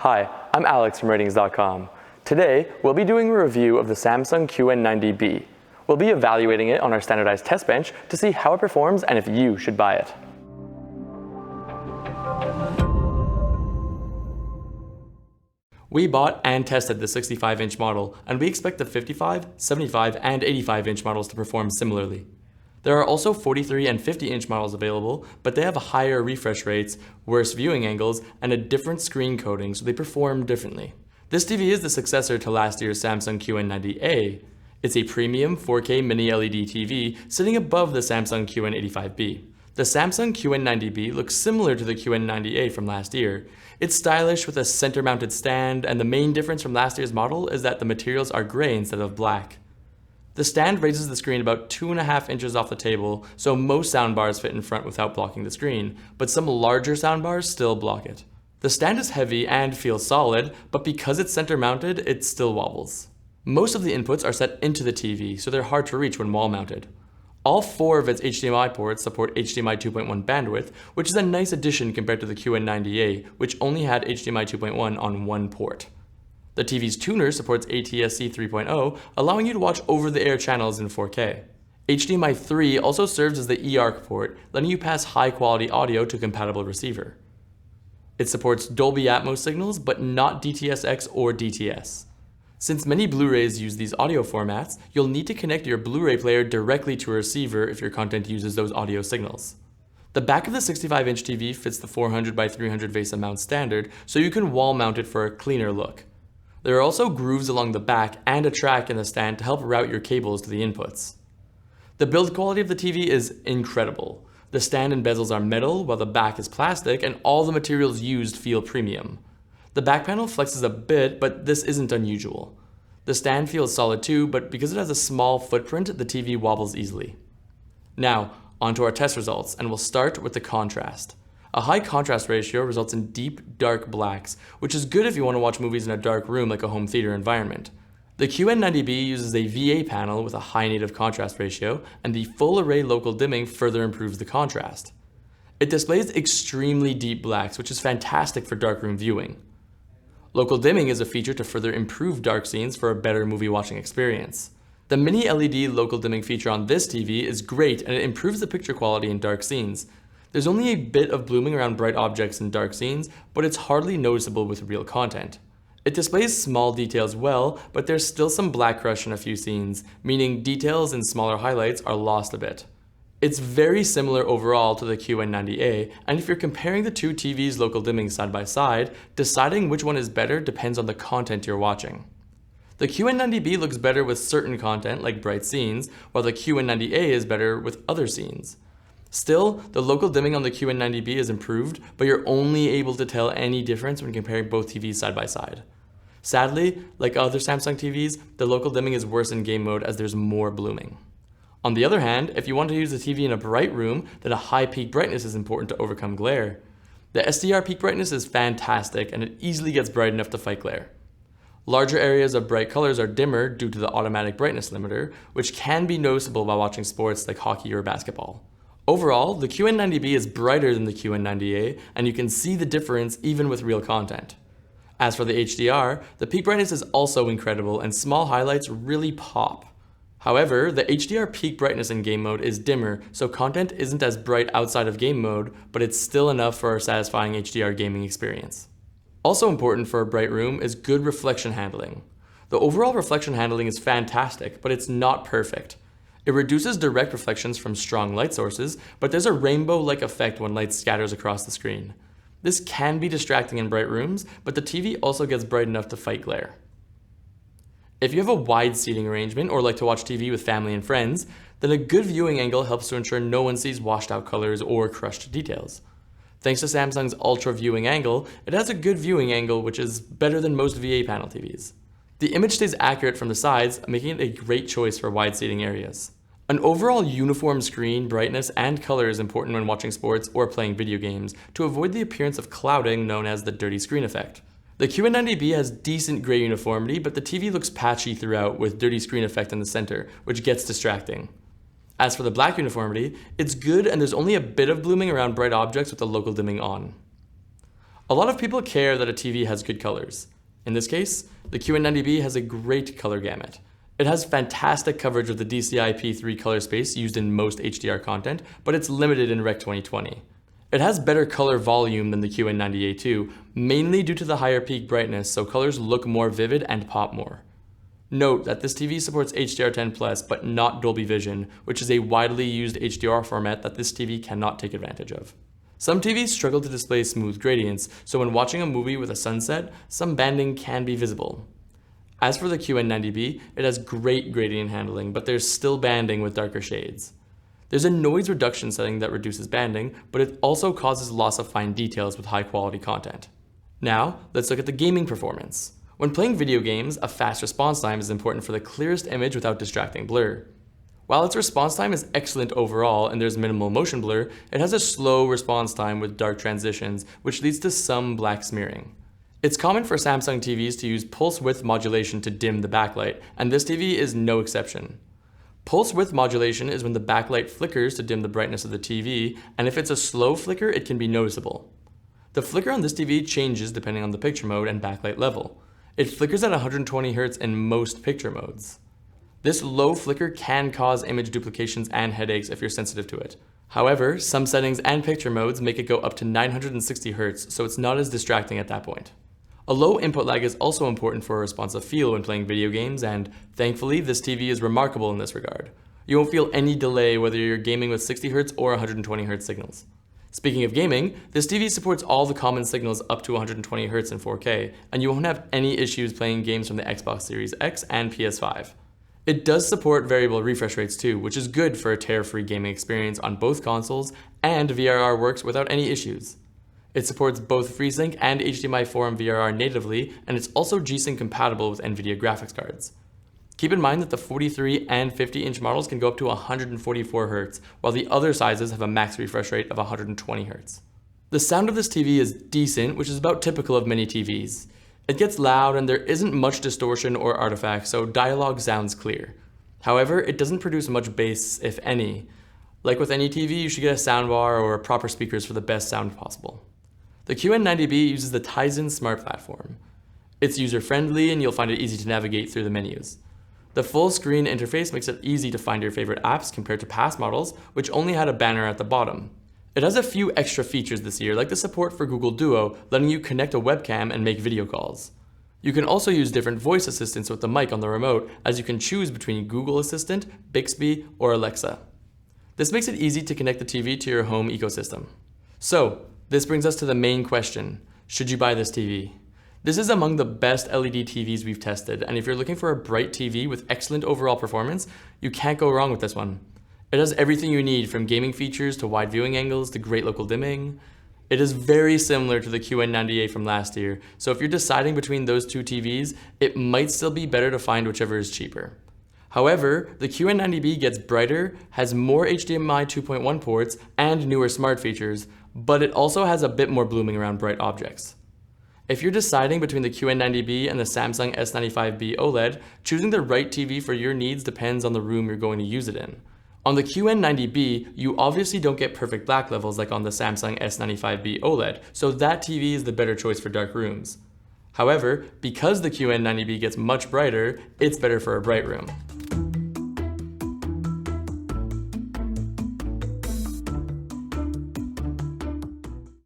Hi, I'm Alex from RTINGS.com. Today, we'll be doing a review of the Samsung QN90B. We'll be evaluating it on our standardized test bench to see how it performs and if you should buy it. We bought and tested the 65-inch model, and we expect the 55, 75, and 85-inch models to perform similarly. There are also 43 and 50-inch models available, but they have higher refresh rates, worse viewing angles, and a different screen coating, so they perform differently. This TV is the successor to last year's Samsung QN90A. It's a premium 4K mini LED TV sitting above the Samsung QN85B. The Samsung QN90B looks similar to the QN90A from last year. It's stylish with a center-mounted stand, and the main difference from last year's model is that the materials are gray instead of black. The stand raises the screen about 2.5 inches off the table, so most soundbars fit in front without blocking the screen, but some larger soundbars still block it. The stand is heavy and feels solid, but because it's center-mounted, it still wobbles. Most of the inputs are set into the TV, so they're hard to reach when wall-mounted. All 4 of its HDMI ports support HDMI 2.1 bandwidth, which is a nice addition compared to the QN90A, which only had HDMI 2.1 on one port. The TV's tuner supports ATSC 3.0, allowing you to watch over-the-air channels in 4K. HDMI 3 also serves as the eARC port, letting you pass high-quality audio to a compatible receiver. It supports Dolby Atmos signals, but not DTS:X or DTS. Since many Blu-rays use these audio formats, you'll need to connect your Blu-ray player directly to a receiver if your content uses those audio signals. The back of the 65-inch TV fits the 400 by 300 VESA mount standard, so you can wall mount it for a cleaner look. There are also grooves along the back and a track in the stand to help route your cables to the inputs. The build quality of the TV is incredible. The stand and bezels are metal, while the back is plastic, and all the materials used feel premium. The back panel flexes a bit, but this isn't unusual. The stand feels solid too, but because it has a small footprint, the TV wobbles easily. Now, onto our test results, and we'll start with the contrast. A high contrast ratio results in deep, dark blacks, which is good if you want to watch movies in a dark room like a home theater environment. The QN90B uses a VA panel with a high native contrast ratio, and the full array local dimming further improves the contrast. It displays extremely deep blacks, which is fantastic for darkroom viewing. Local dimming is a feature to further improve dark scenes for a better movie watching experience. The mini LED local dimming feature on this TV is great, and it improves the picture quality in dark scenes. There's only a bit of blooming around bright objects in dark scenes, but it's hardly noticeable with real content. It displays small details well, but there's still some black crush in a few scenes, meaning details and smaller highlights are lost a bit. It's very similar overall to the QN90A, and if you're comparing the two TVs' local dimming side by side, deciding which one is better depends on the content you're watching. The QN90B looks better with certain content like bright scenes, while the QN90A is better with other scenes. Still, the local dimming on the QN90B is improved, but you're only able to tell any difference when comparing both TVs side by side. Sadly, like other Samsung TVs, the local dimming is worse in game mode as there's more blooming. On the other hand, if you want to use the TV in a bright room, then a high peak brightness is important to overcome glare. The SDR peak brightness is fantastic, and it easily gets bright enough to fight glare. Larger areas of bright colors are dimmer due to the automatic brightness limiter, which can be noticeable while watching sports like hockey or basketball. Overall, the QN90B is brighter than the QN90A, and you can see the difference even with real content. As for the HDR, the peak brightness is also incredible, and small highlights really pop. However, the HDR peak brightness in game mode is dimmer, so content isn't as bright outside of game mode, but it's still enough for a satisfying HDR gaming experience. Also important for a bright room is good reflection handling. The overall reflection handling is fantastic, but it's not perfect. It reduces direct reflections from strong light sources, but there's a rainbow-like effect when light scatters across the screen. This can be distracting in bright rooms, but the TV also gets bright enough to fight glare. If you have a wide seating arrangement or like to watch TV with family and friends, then a good viewing angle helps to ensure no one sees washed out colors or crushed details. Thanks to Samsung's Ultra viewing angle, it has a good viewing angle which is better than most VA panel TVs. The image stays accurate from the sides, making it a great choice for wide seating areas. An overall uniform screen, brightness, and color is important when watching sports or playing video games to avoid the appearance of clouding known as the dirty screen effect. The QN90B has decent gray uniformity, but the TV looks patchy throughout with dirty screen effect in the center, which gets distracting. As for the black uniformity, it's good and there's only a bit of blooming around bright objects with the local dimming on. A lot of people care that a TV has good colors. In this case, the QN90B has a great color gamut. It has fantastic coverage of the DCI-P3 color space used in most HDR content, but it's limited in Rec 2020. It has better color volume than the QN90A2, mainly due to the higher peak brightness, so colors look more vivid and pop more. Note that this TV supports HDR10+, but not Dolby Vision, which is a widely used HDR format that this TV cannot take advantage of. Some TVs struggle to display smooth gradients, so when watching a movie with a sunset, some banding can be visible. As for the QN90B, it has great gradient handling, but there's still banding with darker shades. There's a noise reduction setting that reduces banding, but it also causes loss of fine details with high quality content. Now, let's look at the gaming performance. When playing video games, a fast response time is important for the clearest image without distracting blur. While its response time is excellent overall and there's minimal motion blur, it has a slow response time with dark transitions, which leads to some black smearing. It's common for Samsung TVs to use pulse width modulation to dim the backlight, and this TV is no exception. Pulse width modulation is when the backlight flickers to dim the brightness of the TV, and if it's a slow flicker, it can be noticeable. The flicker on this TV changes depending on the picture mode and backlight level. It flickers at 120 Hz in most picture modes. This low flicker can cause image duplications and headaches if you're sensitive to it. However, some settings and picture modes make it go up to 960 Hz, so it's not as distracting at that point. A low input lag is also important for a responsive feel when playing video games, and thankfully this TV is remarkable in this regard. You won't feel any delay whether you're gaming with 60 Hz or 120 Hz signals. Speaking of gaming, this TV supports all the common signals up to 120 Hz in 4K, and you won't have any issues playing games from the Xbox Series X and PS5. It does support variable refresh rates too, which is good for a tear-free gaming experience on both consoles, and VRR works without any issues. It supports both FreeSync and HDMI 4 VRR natively, and it's also G-Sync compatible with NVIDIA graphics cards. Keep in mind that the 43 and 50-inch models can go up to 144 Hz, while the other sizes have a max refresh rate of 120 Hz. The sound of this TV is decent, which is about typical of many TVs. It gets loud and there isn't much distortion or artifacts, so dialogue sounds clear. However, it doesn't produce much bass, if any. Like with any TV, you should get a soundbar or proper speakers for the best sound possible. The QN90B uses the Tizen Smart Platform. It's user-friendly and you'll find it easy to navigate through the menus. The full screen interface makes it easy to find your favorite apps compared to past models, which only had a banner at the bottom. It has a few extra features this year, like the support for Google Duo, letting you connect a webcam and make video calls. You can also use different voice assistants with the mic on the remote, as you can choose between Google Assistant, Bixby, or Alexa. This makes it easy to connect the TV to your home ecosystem. So, this brings us to the main question: should you buy this TV? This is among the best LED TVs we've tested, and if you're looking for a bright TV with excellent overall performance, you can't go wrong with this one. It has everything you need, from gaming features to wide viewing angles to great local dimming. It is very similar to the QN90A from last year, so if you're deciding between those two TVs, it might still be better to find whichever is cheaper. However, the QN90B gets brighter, has more HDMI 2.1 ports, and newer smart features, but it also has a bit more blooming around bright objects. If you're deciding between the QN90B and the Samsung S95B OLED, choosing the right TV for your needs depends on the room you're going to use it in. On the QN90B, you obviously don't get perfect black levels like on the Samsung S95B OLED, so that TV is the better choice for dark rooms. However, because the QN90B gets much brighter, it's better for a bright room.